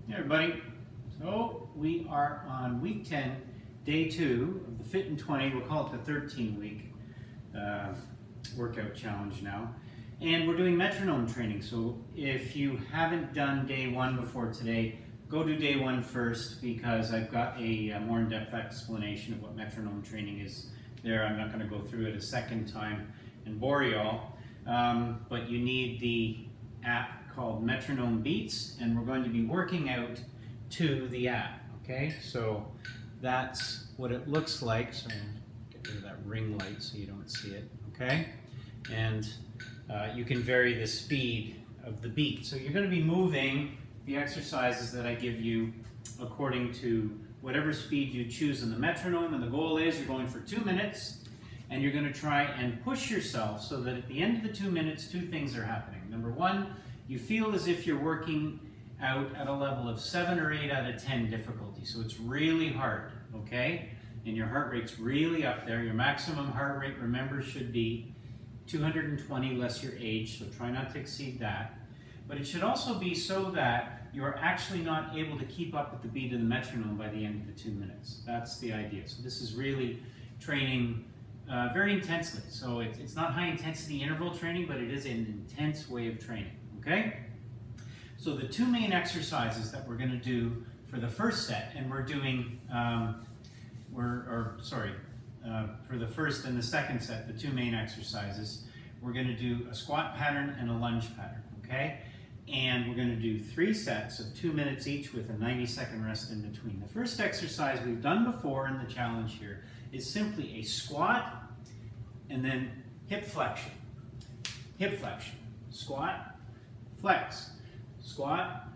Hey everybody, so we are on week 10, day 2 of the Fit in 20, we'll call it the 13-week workout challenge now. And we're doing metronome training, so if you haven't done day 1 before today, go do day 1 first because I've got a more in-depth explanation of what metronome training is there. I'm not going to go through it a second time and bore you all, but you need the app called Metronome Beats, and we're going to be working out to the app, okay? So that's what it looks like. So get rid of that ring light so you don't see it, okay? And you can vary the speed of the beat. So you're going to be moving the exercises that I give you according to whatever speed you choose in the metronome, and the goal is you're going for 2 minutes, and you're going to try and push yourself so that at the end of the 2 minutes, 2 things are happening. Number 1, you feel as if you're working out at a level of 7 or 8 out of 10 difficulty. So it's really hard, okay? And your heart rate's really up there. Your maximum heart rate, remember, should be 220 less your age, so try not to exceed that. But it should also be so that you're actually not able to keep up with the beat of the metronome by the end of the 2 minutes. That's the idea. So this is really training very intensely. So it's not high intensity interval training, but it is an intense way of training. Okay? So the 2 main exercises that we're going to do for the first set, and we're doing, for the first and the second set, the 2 main exercises, we're going to do a squat pattern and a lunge pattern, okay? And we're going to do 3 sets of 2 minutes each with a 90-second rest in between. The first exercise we've done before in the challenge here is simply a squat and then hip flexion, squat, flex, squat,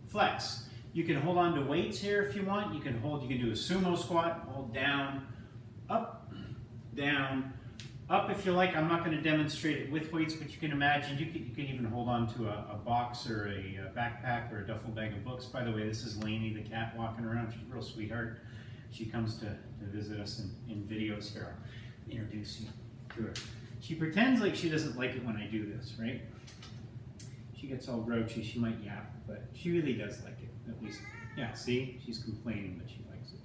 flex. You can hold on to weights here if you want. You can do a sumo squat, hold down, up, up if you like. I'm not going to demonstrate it with weights, but you can imagine you can even hold on to a box or a backpack or a duffel bag of books. By the way, this is Lainey, the cat, walking around. She's a real sweetheart. She comes to visit us in videos here. I'll introduce you to her. She pretends like she doesn't like it when I do this, right? She gets all grouchy, she might yap, but she really does like it, at least. Yeah, see? She's complaining, but she likes it.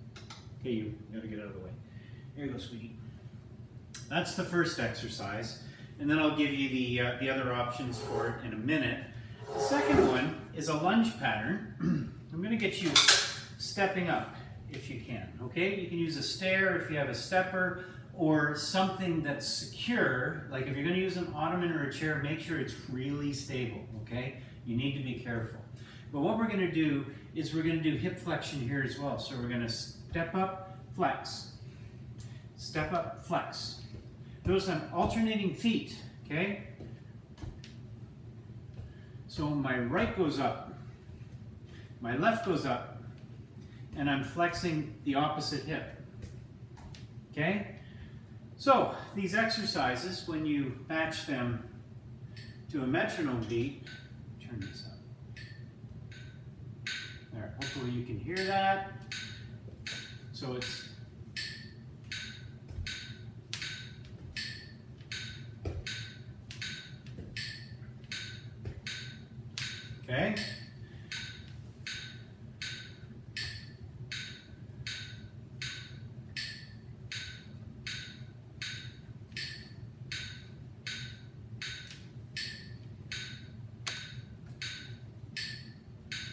Okay, you gotta get out of the way. Here you go, sweetie. That's the first exercise, and then I'll give you the other options for it in a minute. The second one is a lunge pattern. I'm gonna get you stepping up if you can, okay? You can use a stair if you have a stepper, or something that's secure. Like if you're going to use an ottoman or a chair, make sure it's really stable, okay? You need to be careful. But what we're going to do is we're going to do hip flexion here as well. So we're going to step up, flex. Step up, flex. Notice I'm alternating feet, okay? So my right goes up, my left goes up, and I'm flexing the opposite hip, okay? So, these exercises, when you match them to a metronome beat, turn this up. There, hopefully you can hear that. So it's okay.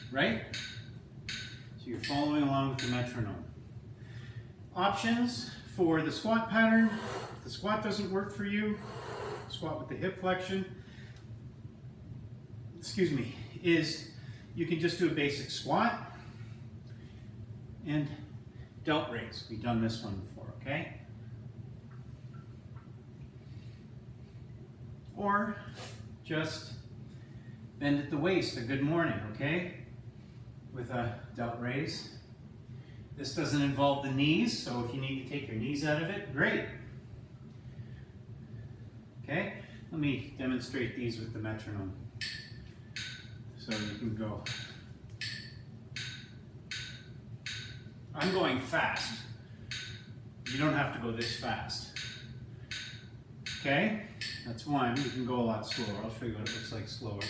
Right? So you're following along with the metronome. Options for the squat pattern. If the squat doesn't work for you, squat with the hip flexion, is you can just do a basic squat and delt raise. We've done this one before, okay? Or just bend at the waist, a good morning, okay? With a delt raise. This doesn't involve the knees, so if you need to take your knees out of it, great. Okay, let me demonstrate these with the metronome. So you can go. I'm going fast. You don't have to go this fast. Okay, that's one. You can go a lot slower. I'll show you what it looks like slower.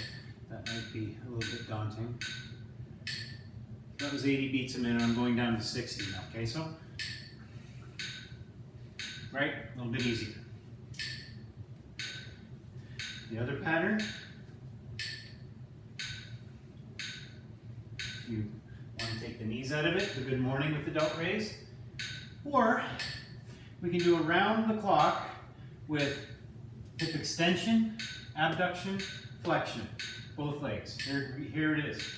That might be a little bit daunting. That was 80 beats a minute. I'm going down to 60 now. Okay, so right, a little bit easier. The other pattern. If you want to take the knees out of it, the good morning with the delt raise. Or we can do around the clock with hip extension, abduction, flexion, both legs. Here it is.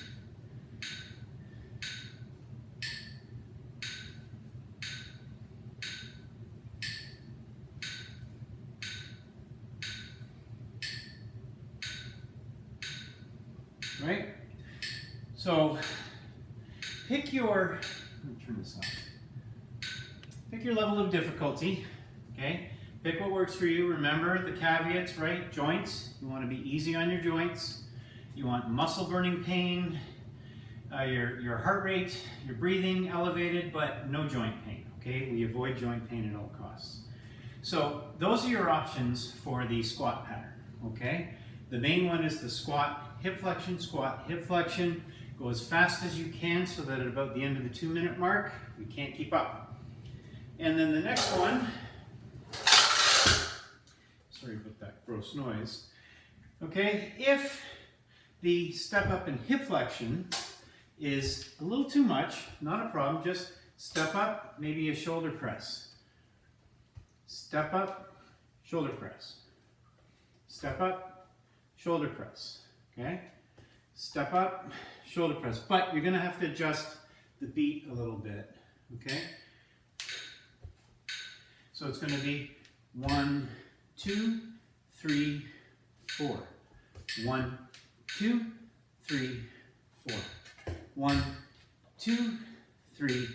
Right? So pick your, let me turn this off. Pick your level of difficulty, okay? Pick what works for you. Remember the caveats, right? Joints, you want to be easy on your joints. You want muscle burning pain, your heart rate, your breathing elevated, but no joint pain, okay? We avoid joint pain at all costs. So those are your options for the squat pattern, okay? The main one is the squat, hip flexion, squat, hip flexion. Go as fast as you can so that at about the end of the 2-minute mark, we can't keep up. And then the next one, sorry about that gross noise. Okay, if the step up in hip flexion is a little too much, not a problem, just step up, maybe a shoulder press. Step up, shoulder press. Step up, shoulder press. Okay? Step up, shoulder press. But you're going to have to adjust the beat a little bit. Okay? So it's going to be 1, 2, 3, 4. 1, 2, 3, 4. 1, 2, 3,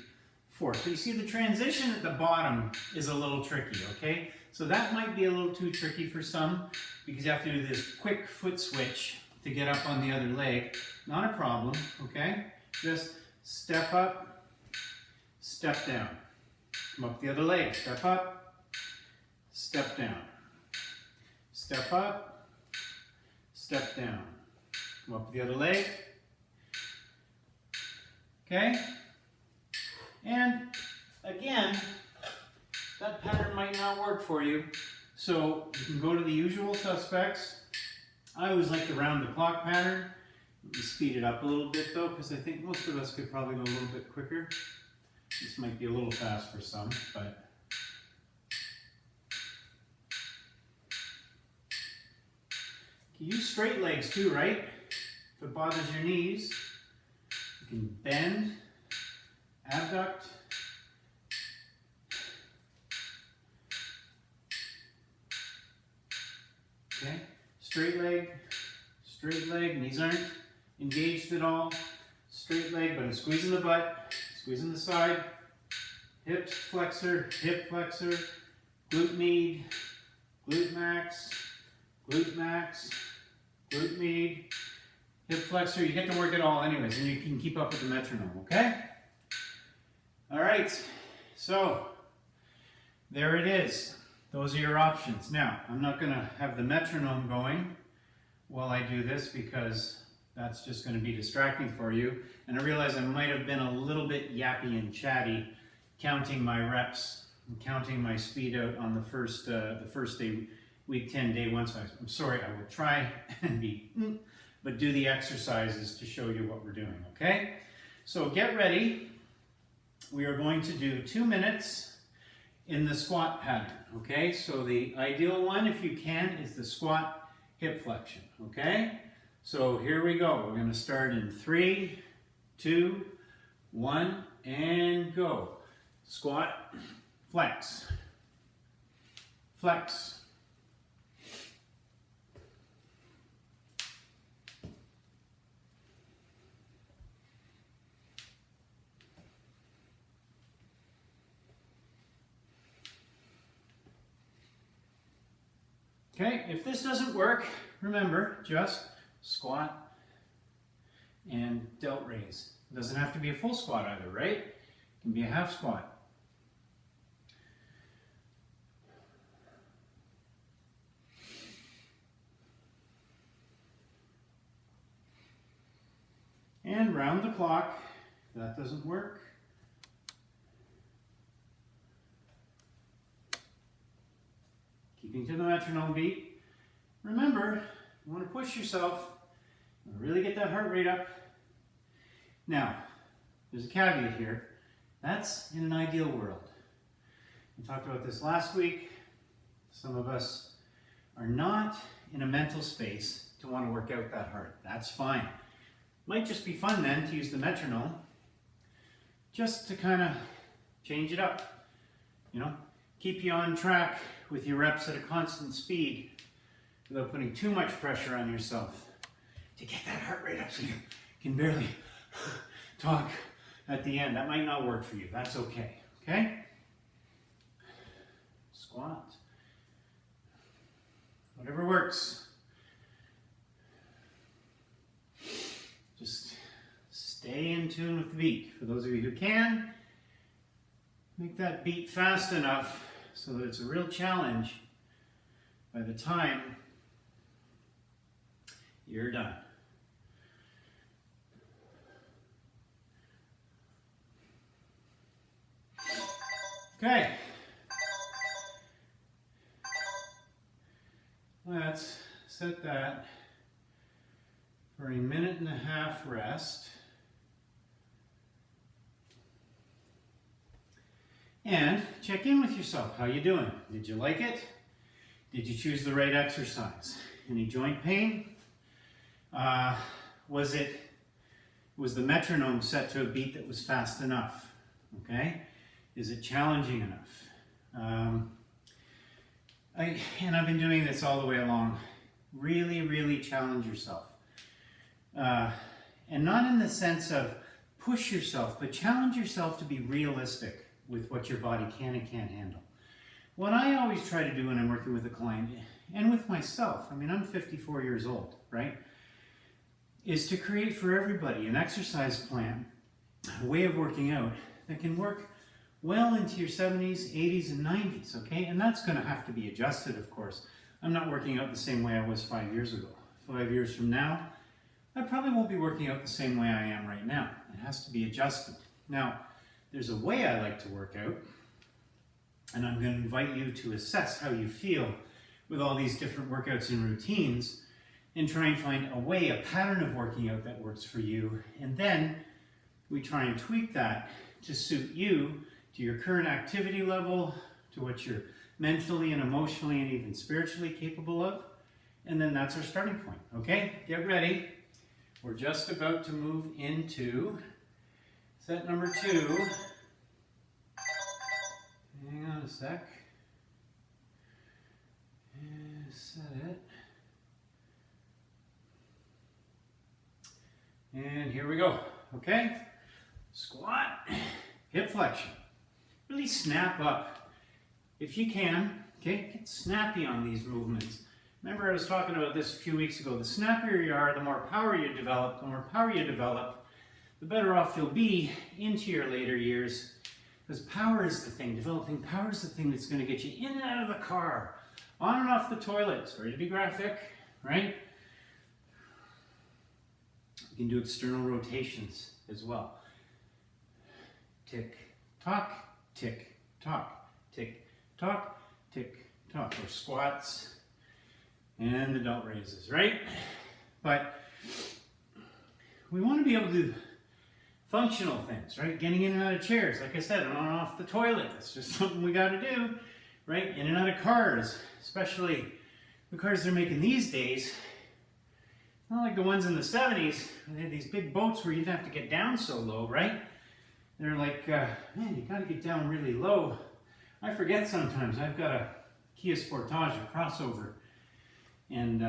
4. So you see the transition at the bottom is a little tricky, okay? So that might be a little too tricky for some because you have to do this quick foot switch to get up on the other leg. Not a problem, okay? Just step up, step down. Come up the other leg, step up, step down. Step up, step down. Come up the other leg. Okay? And again, that pattern might not work for you. So you can go to the usual suspects. I always like the round the clock pattern. Let me speed it up a little bit though, because I think most of us could probably go a little bit quicker. This might be a little fast for some, but you can use straight legs too, right? If it bothers your knees, you can bend, abduct, okay? Straight leg, knees aren't engaged at all. Straight leg, but I'm squeezing the butt, squeezing the side, hip flexor, glute med, glute max, glute max, glute med, hip flexor. You get to work it all anyways, and you can keep up with the metronome, okay? All right, so there it is. Those are your options. Now, I'm not going to have the metronome going while I do this because that's just going to be distracting for you. And I realize I might have been a little bit yappy and chatty counting my reps and counting my speed out on the first day, week 10, day 1. So I'm sorry, I will try and be, but do the exercises to show you what we're doing, okay? So get ready. We are going to do 2 minutes in the squat pattern, okay? So the ideal one, if you can, is the squat hip flexion, okay? So here we go. We're going to start in 3, 2, 1, and go. Squat, flex, flex. Okay, if this doesn't work, remember, just squat and delt raise. It doesn't have to be a full squat either, right? It can be a half squat. And round the clock, If that doesn't work, keeping to the metronome beat. Remember, you want to push yourself, really get that heart rate up. Now, there's a caveat here. That's in an ideal world. We talked about this last week. Some of us are not in a mental space to want to work out that hard. That's fine. Might just be fun then to use the metronome just to kind of change it up. You know, keep you on track with your reps at a constant speed without putting too much pressure on yourself to get that heart rate up so you can barely talk at the end. That might not work for you. That's okay. Okay? Squat. Whatever works. Just stay in tune with the beat. For those of you who can, make that beat fast enough so that it's a real challenge by the time you're done. Okay. Let's set that for a 1.5 minute rest. And check in with yourself. How you doing? Did you like it? Did you choose the right exercise? Any joint pain? Was the metronome set to a beat that was fast enough? Okay? Is it challenging enough? And I've been doing this all the way along. Really, really challenge yourself. And not in the sense of push yourself, but challenge yourself to be realistic with what your body can and can't handle. What I always try to do when I'm working with a client, and with myself, I mean, I'm 54 years old, right? Is to create for everybody an exercise plan, a way of working out that can work well into your 70s, 80s, and 90s, okay? And that's going to have to be adjusted, of course. I'm not working out the same way I was 5 years ago. 5 years from now, I probably won't be working out the same way I am right now. It has to be adjusted. Now, there's a way I like to work out, and I'm going to invite you to assess how you feel with all these different workouts and routines, and try and find a way, a pattern of working out that works for you. And then we try and tweak that to suit you, to your current activity level, to what you're mentally and emotionally and even spiritually capable of. And then that's our starting point, okay? Get ready. We're just about to move into set number 2. Hang on a sec. Set it. And here we go, okay? Squat, hip flexion. Really snap up if you can, okay? Get snappy on these movements. Remember I was talking about this a few weeks ago. The snappier you are, the more power you develop. The more power you develop, the better off you'll be into your later years. Because power is the thing. Developing power is the thing that's going to get you in and out of the car, on and off the toilet. Sorry to be graphic, right? You can do external rotations as well. Tick, tock, tick, tock, tick, tock, tick, tock. Or squats and the belt raises, right? But we want to be able to do functional things, right? Getting in and out of chairs, like I said, on and off the toilet. That's just something we got to do, right? In and out of cars, especially the cars they're making these days. Not like the ones in the 70s. They had these big boats where you didn't have to get down so low, right? They're like, man, you got to get down really low. I forget sometimes. I've got a Kia Sportage, a crossover. And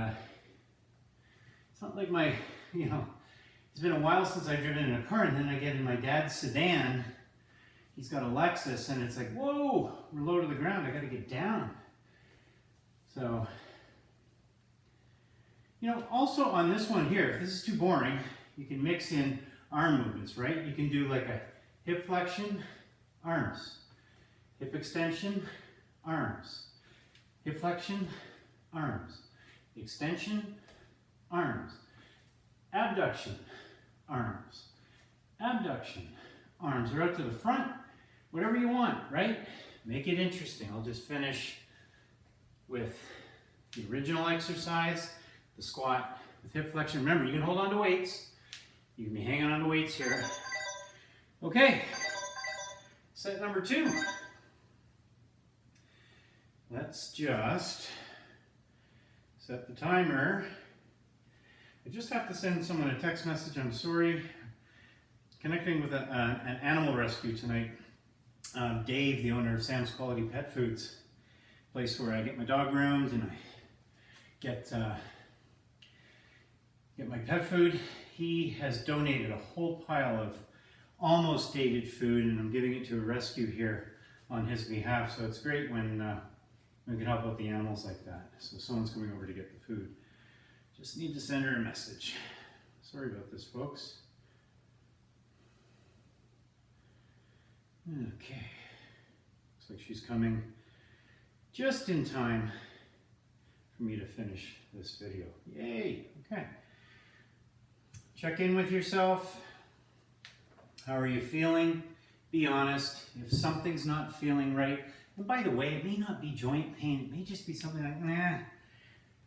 it's not like my, it's been a while since I've driven in a car, and then I get in my dad's sedan. He's got a Lexus, and it's like, whoa, we're low to the ground. I got to get down. So, also on this one here, if this is too boring, you can mix in arm movements, right? You can do like a hip flexion, arms. Hip extension, arms. Hip flexion, arms. Extension, arms. Abduction, arms. abduction. Arms are out to the front, whatever you want, right? Make it interesting. I'll just finish with the original exercise, the squat with hip flexion. Remember, you can hold on to weights. You can be hanging on to weights here. Okay, set number 2. Let's just set the timer. I just have to send someone a text message. I'm sorry. Connecting with an animal rescue tonight. Dave, the owner of Sam's Quality Pet Foods, place where I get my dog groomed and I get my pet food. He has donated a whole pile of almost dated food, and I'm giving it to a rescue here on his behalf. So it's great when we can help out the animals like that. So someone's coming over to get the food. Just need to send her a message. Sorry about this, folks. Okay. Looks like she's coming just in time for me to finish this video. Yay! Okay. Check in with yourself. How are you feeling? Be honest. If something's not feeling right, and by the way, it may not be joint pain. It may just be something like, nah,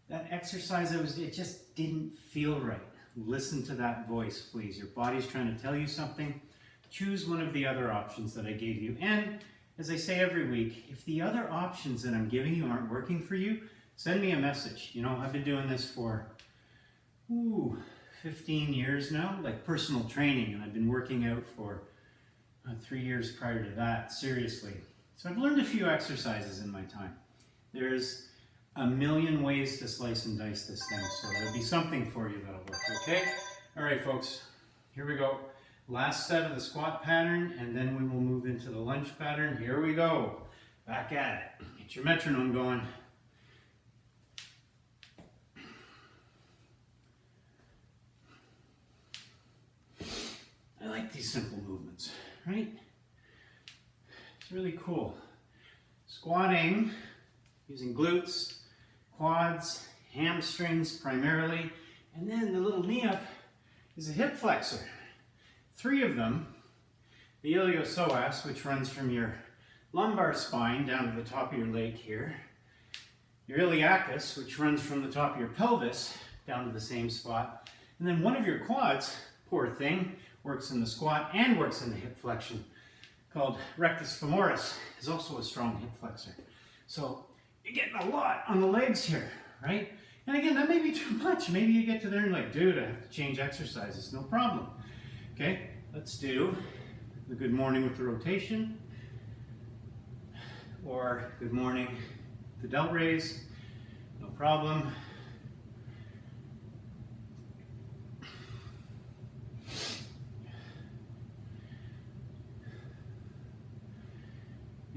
that exercise it just didn't feel right. Listen to that voice, please. Your body's trying to tell you something. Choose one of the other options that I gave you. And as I say every week, if the other options that I'm giving you aren't working for you, send me a message. You know, I've been doing this for 15 years now, like personal training, and I've been working out for 3 years prior to that, seriously. So I've learned a few exercises in my time. There's a million ways to slice and dice this thing, so there'll be something for you that'll work, okay? All right, folks, here we go. Last set of the squat pattern, and then we will move into the lunge pattern. Here we go. Back at it. Get your metronome going. I like these simple movements, right? It's really cool. Squatting using glutes, quads, hamstrings primarily, and then the little knee up is a hip flexor. 3 of them, the iliopsoas, which runs from your lumbar spine down to the top of your leg here, your iliacus, which runs from the top of your pelvis down to the same spot, and then one of your quads, poor thing, works in the squat and works in the hip flexion, called rectus femoris, is also a strong hip flexor. So you're getting a lot on the legs here, right? And again, that may be too much. Maybe you get to there and like, dude, I have to change exercises. No problem. Okay, let's do the good morning with the rotation, or good morning, the delt raise. No problem.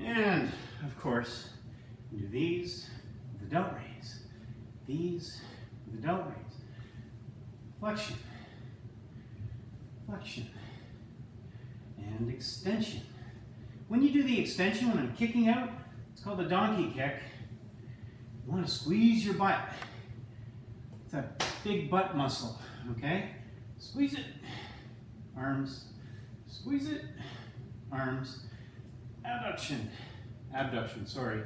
And of course, do these with the delt raise, these with the delt raise, flexion, flexion, and extension. When you do the extension, when I'm kicking out, it's called a donkey kick. You want to squeeze your butt. It's a big butt muscle, okay? Squeeze it, arms, squeeze it, arms, abduction, sorry.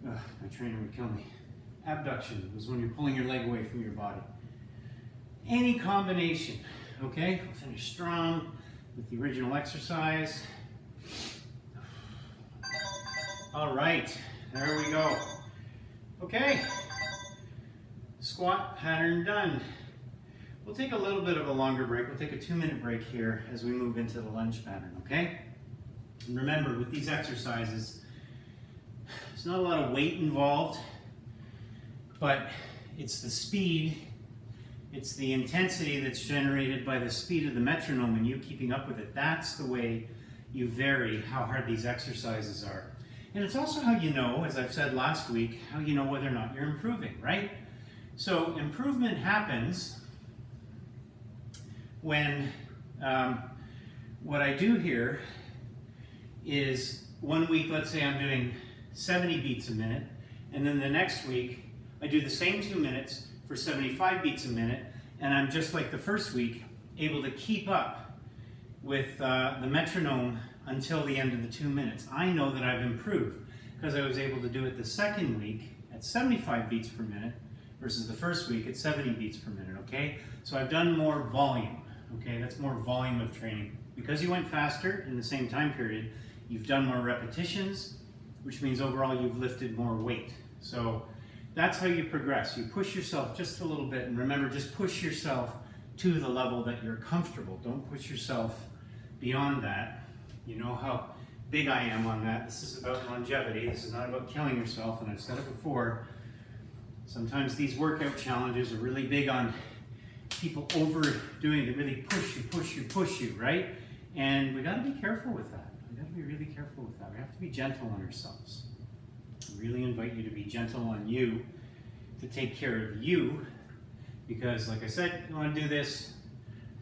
Ugh, my trainer would kill me. Abduction was when you're pulling your leg away from your body. Any combination, okay? We'll finish strong with the original exercise. All right, there we go. Okay, squat pattern done. We'll take a little bit of a longer break. We'll take a 2-minute break here as we move into the lunge pattern, okay? And remember, with these exercises, there's not a lot of weight involved, but it's the speed, it's the intensity that's generated by the speed of the metronome and you keeping up with it. That's the way you vary how hard these exercises are. And it's also how you know, as I've said last week, how you know whether or not you're improving, right? So improvement happens when what I do here is 1 week, let's say I'm doing 70 beats a minute, and then the next week I do the same 2 minutes for 75 beats a minute, and I'm just like the first week able to keep up with the metronome until the end of the 2 minutes. I know that I've improved because I was able to do it the second week at 75 beats per minute versus the first week at 70 beats per minute, okay? So I've done more volume, okay? That's more volume of training. Because you went faster in the same time period, you've done more repetitions, which means overall you've lifted more weight. So that's how you progress. You push yourself just a little bit, and remember, just push yourself to the level that you're comfortable. Don't push yourself beyond that. You know how big I am on that. This is about longevity. This is not about killing yourself, and I've said it before. Sometimes these workout challenges are really big on people overdoing it, really push you, right? And we gotta be careful with that. We gotta be really careful with that. We have to be gentle on ourselves. I really invite you to be gentle on you, to take care of you, because like I said, you wanna do this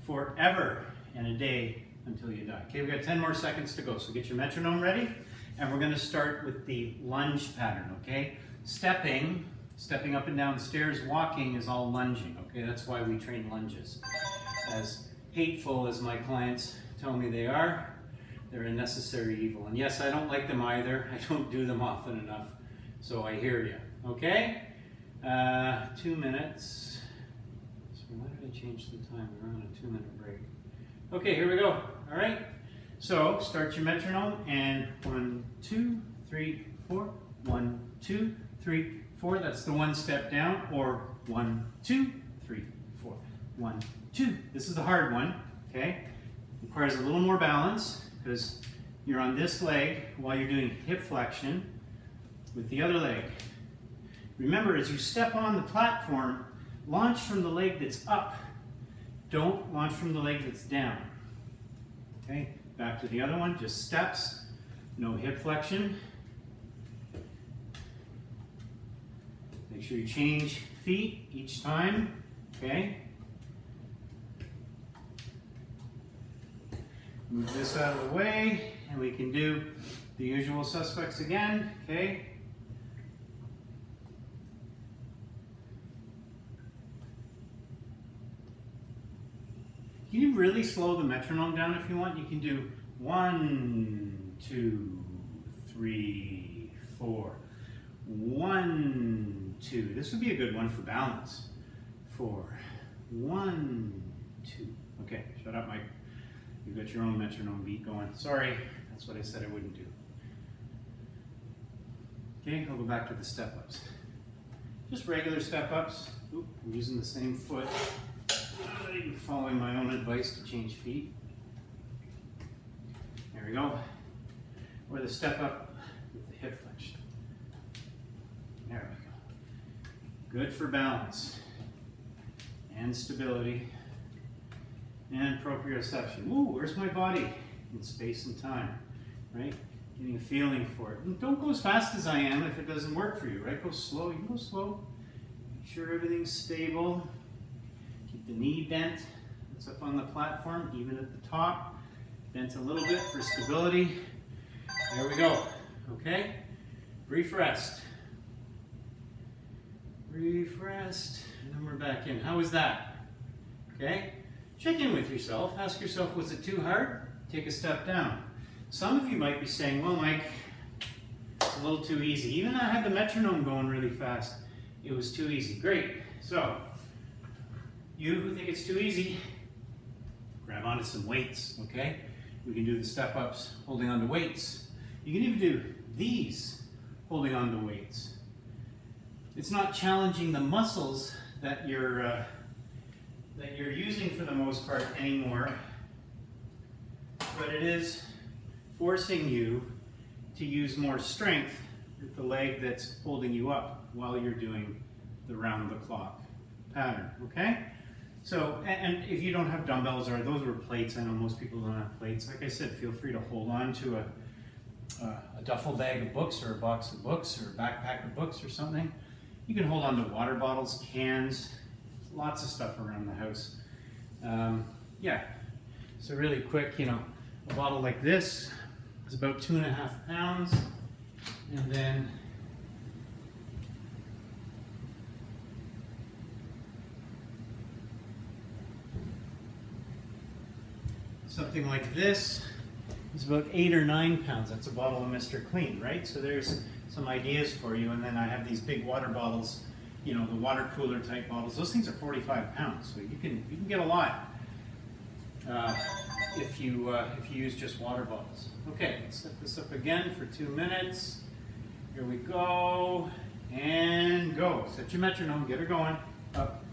forever and a day until you die. Okay, we've got 10 more seconds to go, so get your metronome ready, and we're gonna start with the lunge pattern, okay? Stepping up and down stairs, walking is all lunging, okay? That's why we train lunges. As hateful as my clients tell me they are, they're a necessary evil. And yes, I don't like them either. I don't do them often enough, so I hear you, okay? 2 minutes. So why did I change the time? We're on a 2-minute break. Okay, here we go. All right. So start your metronome and 1, 2, 3, 4. 1, 2, 3, 4. That's the one step down, or 1, 2, 3, 4. 1, 2. This is the hard one. Okay. Requires a little more balance because you're on this leg while you're doing hip flexion with the other leg. Remember, as you step on the platform, launch from the leg that's up. Don't launch from the leg that's down. Okay, back to the other one, just steps, no hip flexion. Make sure you change feet each time, okay? Move this out of the way, and we can do the usual suspects again, okay? You can really slow the metronome down if you want. You can do 1, 2, 3, 4. 1, 2. This would be a good one for balance. 4. 1, 2. Okay, shut up, Mike. You've got your own metronome beat going. Sorry, that's what I said I wouldn't do. Okay, I'll go back to the step-ups. Just regular step-ups. Oop, I'm using the same foot. I'm following my own advice to change feet. There we go. Or the step up with the hip flexion. There we go. Good for balance and stability and proprioception. Ooh, where's my body in space and time, right? Getting a feeling for it. And don't go as fast as I am if it doesn't work for you, right? Go slow. You can go slow. Make sure everything's stable. Keep the knee bent. It's up on the platform, even at the top. Bent a little bit for stability. There we go. Okay? Brief rest. Brief rest. And then we're back in. How was that? Okay? Check in with yourself. Ask yourself, was it too hard? Take a step down. Some of you might be saying, well, Mike, it's a little too easy. Even I had the metronome going really fast. It was too easy. Great. So, you who think it's too easy, grab onto some weights, okay? We can do the step-ups holding onto weights. You can even do these holding onto weights. It's not challenging the muscles that you're using for the most part anymore, but it is forcing you to use more strength with the leg that's holding you up while you're doing the round-the-clock pattern, okay? So, and if you don't have dumbbells, or those were plates, I know most people don't have plates. Like I said, feel free to hold on to a duffel bag of books, or a box of books, or a backpack of books or something. You can hold on to water bottles, cans, lots of stuff around the house. Yeah, so really quick, you know, a bottle like this is about 2.5 pounds, and then something like this is about 8 or 9 pounds. That's a bottle of Mr. Clean, right? So there's some ideas for you. And then I have these big water bottles, you know, the water cooler type bottles. Those things are 45 pounds, so you can get a lot if you use just water bottles. Okay, let's set this up again for 2 minutes. Here we go, and go. Set your metronome, get her going. Up.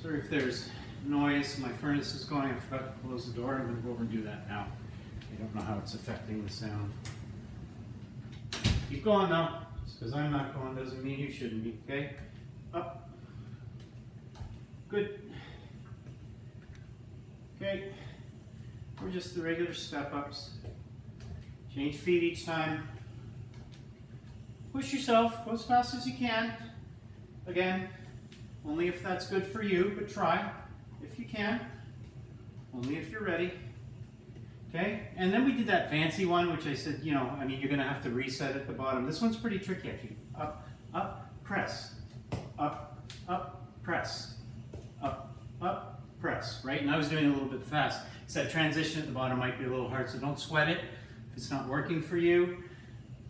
Sorry if there's noise. My furnace is going. I forgot to close the door. I'm going to go over and do that now. I don't know how it's affecting the sound. Keep going though. Just because I'm not going doesn't mean you shouldn't be. Okay? Up. Good. Okay. Or just the regular step ups. Change feet each time. Push yourself. Go as fast as you can. Again, only if that's good for you, but try if you can. Only if you're ready. Okay? And then we did that fancy one, which I said, you know, I mean, you're going to have to reset at the bottom. This one's pretty tricky, actually. Up, up, press. Up, up, press. Up, up, press. Right? And I was doing it a little bit fast. So that transition at the bottom might be a little hard, so don't sweat it. If it's not working for you,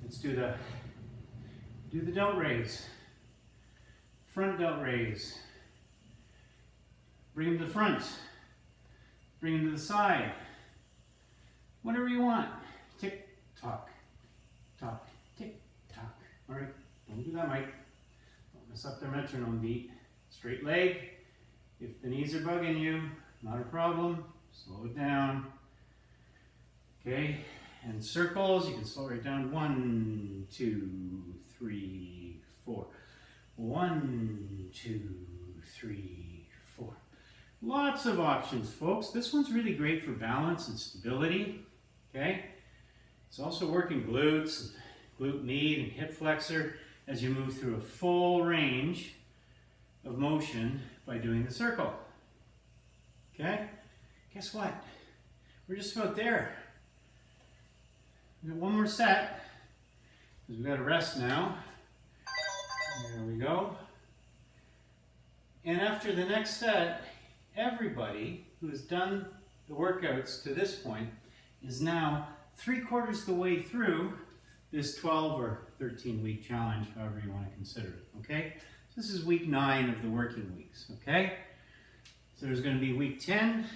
let's do the delt raise. Front delt raise. Bring them to the front. Bring them to the side. Whatever you want. Tick, tock, tock, tick, tock. All right, don't do that, Mike. Don't mess up their metronome beat. Straight leg. If the knees are bugging you, not a problem. Slow it down. Okay, and circles, you can slow it down. 1, 2, 3, 4. 1, 2, 3, 4. Lots of options, folks. This one's really great for balance and stability. Okay? It's also working glutes, glute med, and hip flexor as you move through a full range of motion by doing the circle. Okay? Guess what? We're just about there. We got one more set, because we've got to rest now. There we go. And after the next set, everybody who has done the workouts to this point is now 3/4 the way through this 12 or 13 week challenge, however you want to consider it, okay? So this is week 9 of the working weeks, okay? So there's going to be week 10,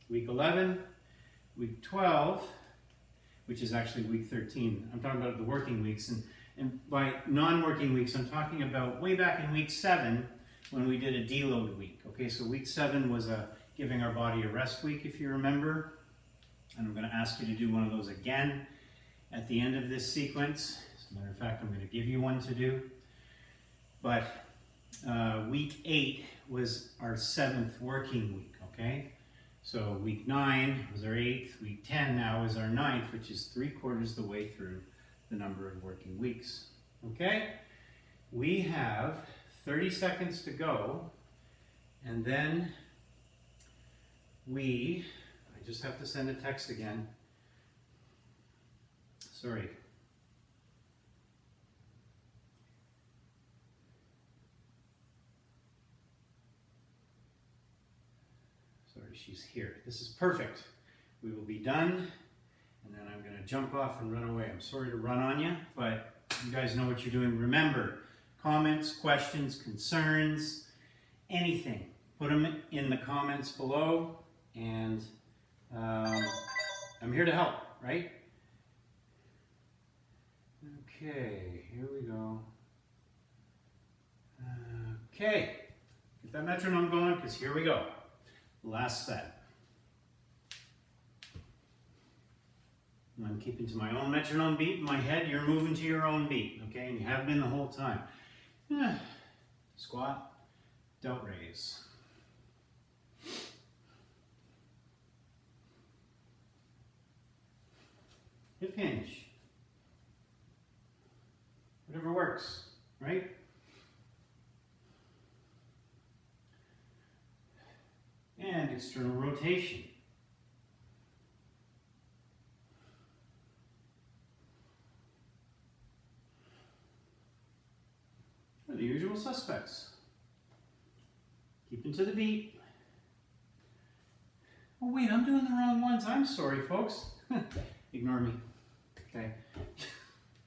week 11, week 12, which is actually week 13. I'm talking about the working weeks, and by non-working weeks, I'm talking about way back in week 7 when we did a deload week. Okay, so week 7 was giving our body a rest week, if you remember. And I'm going to ask you to do one of those again at the end of this sequence. As a matter of fact, I'm going to give you one to do. But week 8 was our 7th working week, okay? So week 9 was our 8th, week 10 now is our 9th, which is 3/4 the way through the number of working weeks. Okay? We have 30 seconds to go, and then I just have to send a text again. Sorry. She's here. This is perfect. We will be done, and then I'm going to jump off and run away. I'm sorry to run on you, but you guys know what you're doing. Remember, comments, questions, concerns, anything, put them in the comments below, and I'm here to help, right? Okay, here we go. Okay, get that metronome going, because here we go. Last set. I'm keeping to my own metronome beat in my head. You're moving to your own beat, okay? And you have been the whole time. Squat, delt raise. Hip hinge. Whatever works, right? And external rotation. Are the usual suspects. Keeping to the beat. Oh wait, I'm doing the wrong ones. I'm sorry, folks. Ignore me. Okay.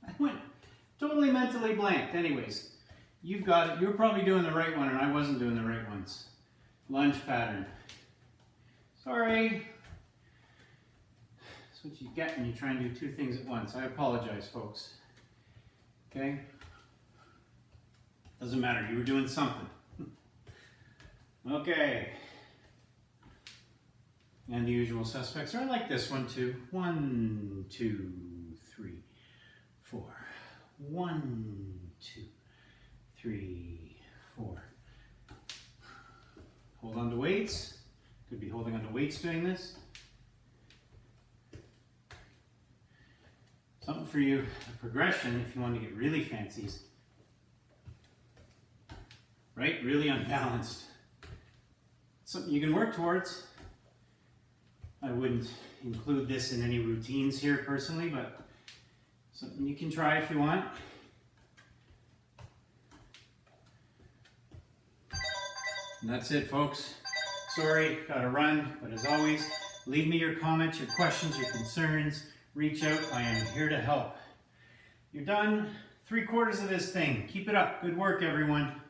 I went totally mentally blanked. Anyways, you've got it. You're probably doing the right one and I wasn't doing the right ones. Lunge pattern. Sorry. That's what you get when you try and do two things at once. I apologize, folks. Okay? Doesn't matter. You were doing something. Okay. And the usual suspects are like this one too. 1, 2, 3, 4. 1, 2, 3, 4. Hold on to weights. Could be holding on to weights doing this. Something for you, a progression if you want to get really fancy. Right? Really unbalanced. Something you can work towards. I wouldn't include this in any routines here personally, but something you can try if you want. And that's it, folks. Sorry, gotta run, but as always, leave me your comments, your questions, your concerns. Reach out, I am here to help. You're done 3/4 of this thing. Keep it up. Good work, everyone.